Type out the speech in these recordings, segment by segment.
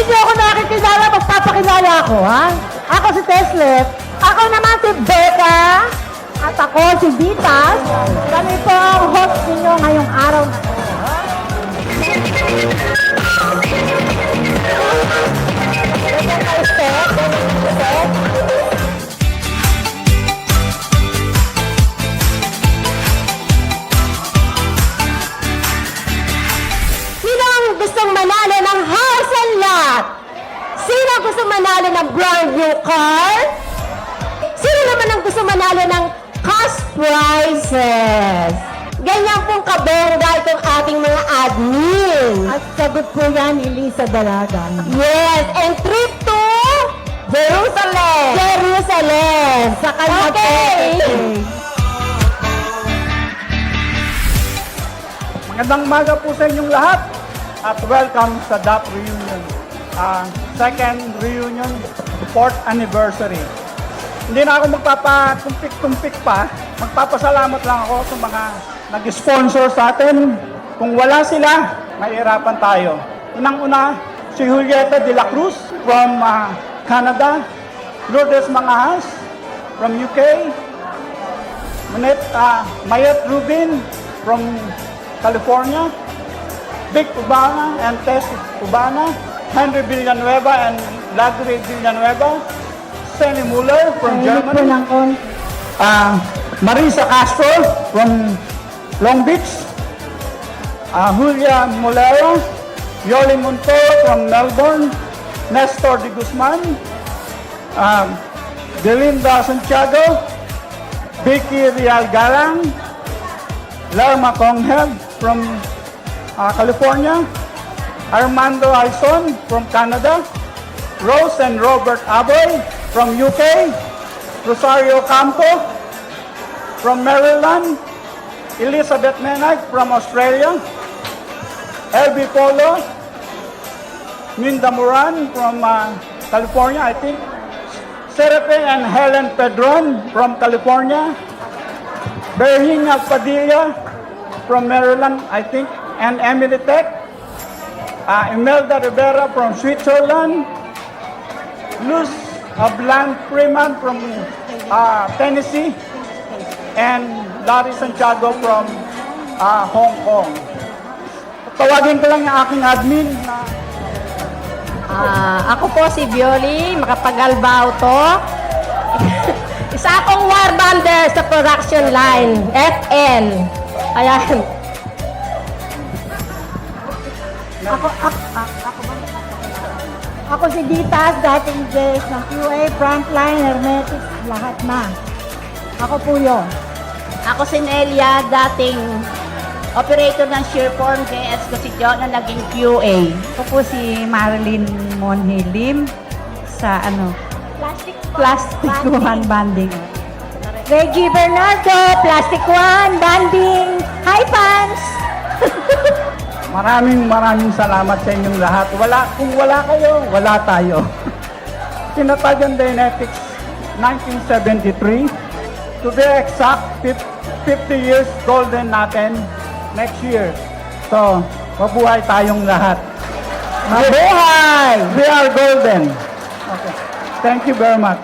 niyo ako nakikilala, magpapakilala ako, ha? Ako si Teslet. Ako naman si Becca. At ako si Vitas. Kami po ang host ninyo ngayong araw na ito. Sino ang gustong manalo ng house and lot? Sino ang gustong manalo ng brand new car? Sino naman ang gusto manalo ng cash prizes? Ganyan pong kabongga itong ating mga admin. At sagot po yan ni Lisa Dalagan. Yes, and trip to Jerusalem. Jerusalem. Sa kanya Magandang umaga po sa inyong lahat at welcome sa DAP Reunion. Second reunion, 4th anniversary. Hindi na ako magpapatumpik-tumpik pa. Magpapasalamat lang ako sa mga nag-sponsor sa atin. Kung wala sila, mahirapan tayo. Unang-una, si Julieta de la Cruz from Canada, Lourdes Mangahas from UK, Mayet Rubin from California, Vic Ubana and Tess Ubana, Henry Villanueva and Ladri Villanueva, Senny Muller from Germany, Marisa Castro from Long Beach, Julia Molero, Yoli Monto from Melbourne, Nestor de Guzman, Belinda Santiago, Vicky Real Galang, Lerma Congheb from California, Armando Alson from Canada, Rose and Robert Aboy from UK, Rosario Campo from Maryland, Elizabeth Menag from Australia, Elby Polo, Minda Moran from California, I think, Serape and Helen Pedron from California, Berhina Padilla from Maryland, I think, and Emily Tech, Imelda Rivera from Switzerland, Luz Blanc Freeman from Tennessee, and Larry Santiago from Hong Kong. Tawagin ko lang yung aking admin na ako po si Violi, Makapagalbao to. Isa akong warbander sa production line, FN. Ayan. Ako si Ditas, dating Jess ng QA, Frontline, Hermetics, lahat na. Ako po yun. Ako si Nelia, dating operator ng Shearform, JS ko si Jo na naging QA. Ako po si Marilyn Monhilim sa Plastic One Banding. Reggie Bernardo, Plastic One, Banding, Hi Fans! maraming salamat sa inyong lahat. Kung wala kayo, wala tayo. Tinatagan Dynetics 1973. To be exact, 50 years golden natin next year. So, mabuhay tayong lahat. Mabuhay! We are golden. Okay. Thank you very much.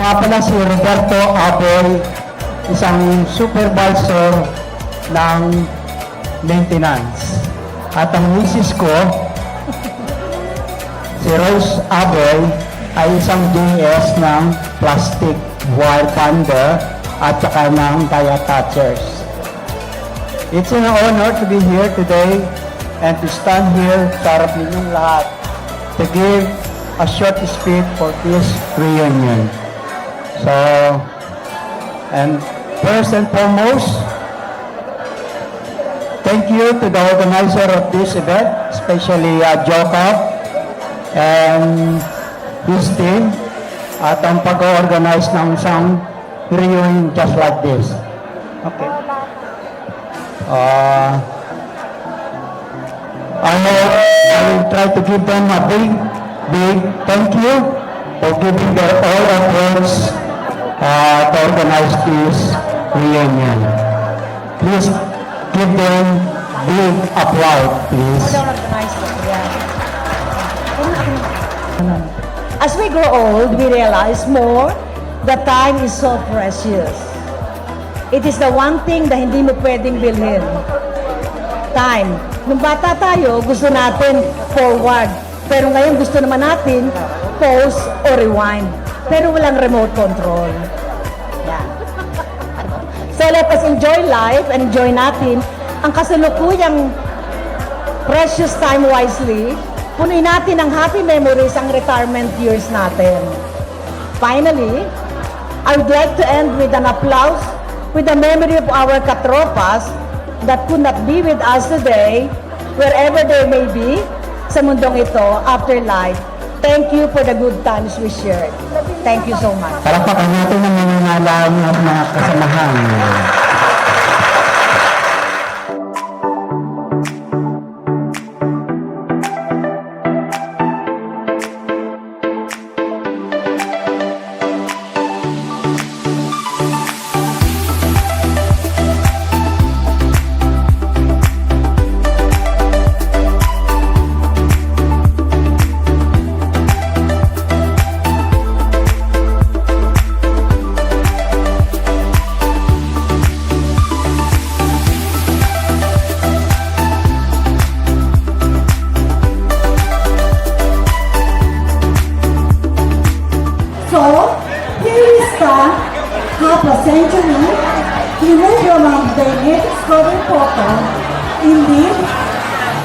Nga pala si Roberto Aboy, isang supervisor ng maintenance. At ang misis ko, si Rose Aboy, ay isang DS ng plastic wire bonder at saka ng dia touchers. It's an honor to be here today and to stand here sa harap ninyong lahat to give a short speech for this reunion. So, and first and foremost, thank you to the organizer of this event, especially Jokab and his team, at ang pag-organize ng isang reunion just like this. Okay. I will try to give them a big thank you for giving their all efforts to organize this reunion. Please give them big applause, please. As we grow old, we realize more that time is so precious. It is the one thing na hindi mo pwedeng bilhin. Time. Nung bata tayo, gusto natin forward. Pero ngayon gusto naman natin pause or rewind. Pero walang remote control. Yan. So let us enjoy life and enjoy natin ang kasalukuyang precious time wisely. Punuin natin ng happy memories ang retirement years natin. Finally, I would like to end with an applause with the memory of our katropas that could not be with us today, wherever they may be, sa mundong ito, after life. Thank you for the good times we shared. Thank you so much. Palakpakan natin ang nangangalang at mga kasamahan. So, here we stand, half a century, removed from the native Southern photo. Indeed,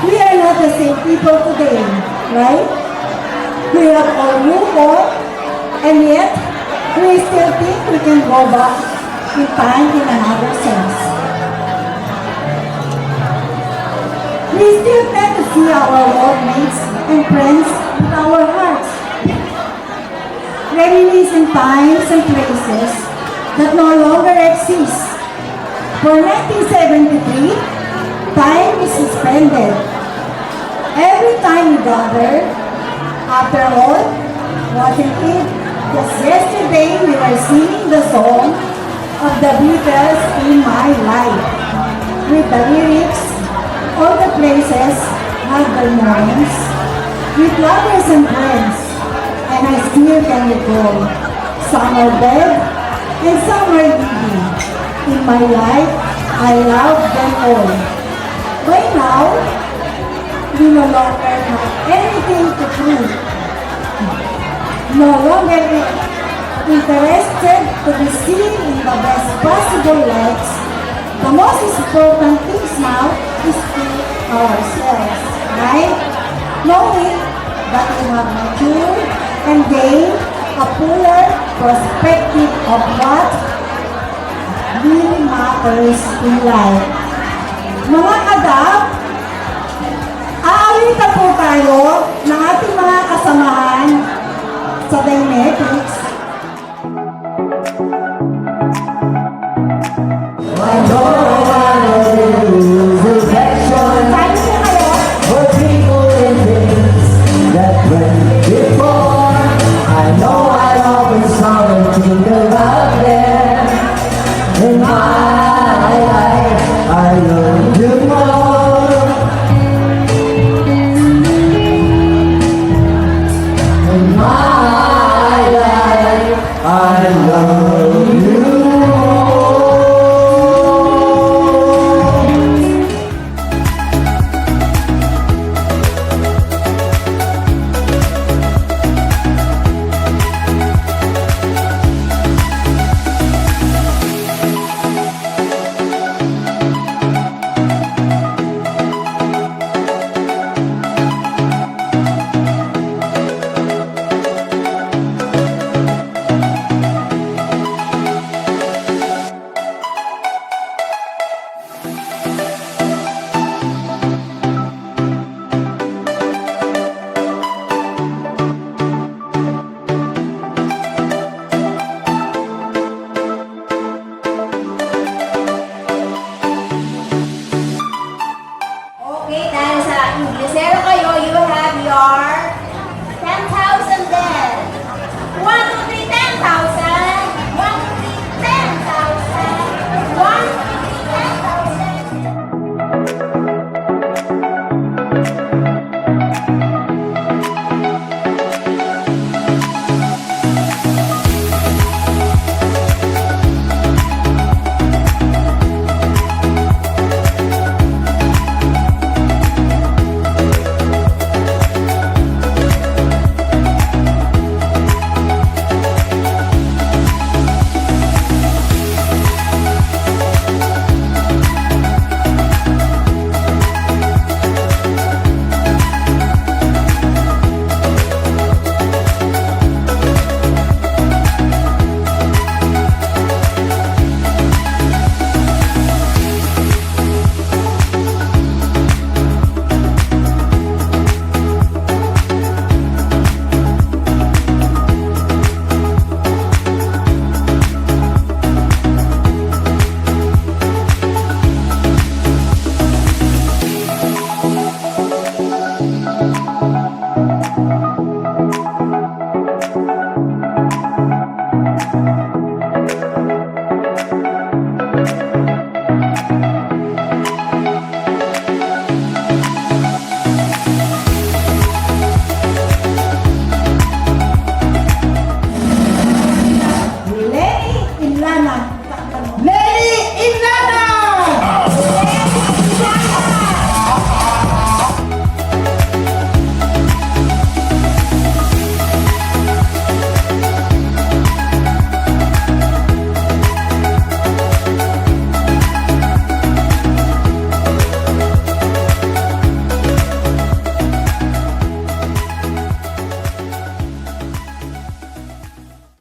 we are not the same people today, right? We have all moved on, and yet, we still think we can go back in time in another sense. We still tend to see our workmates and friends in our hearts. Reminiscing times and places that no longer exist. For 1973, time is suspended. Every time we gather, after all, wasn't it just yesterday we were singing the song of the Beatles in my life, with the lyrics, all the places have their names, with lovers and friends. And I still can recall. Some are dead and some are living. In my life, I love them all. By now, we no longer have anything to prove. No longer interested to be seen in the best possible lights. The most important things now is to ourselves, right? Knowing that we have matured and gain a fuller perspective of what really matters in life. Mga kadap, aalitan po tayo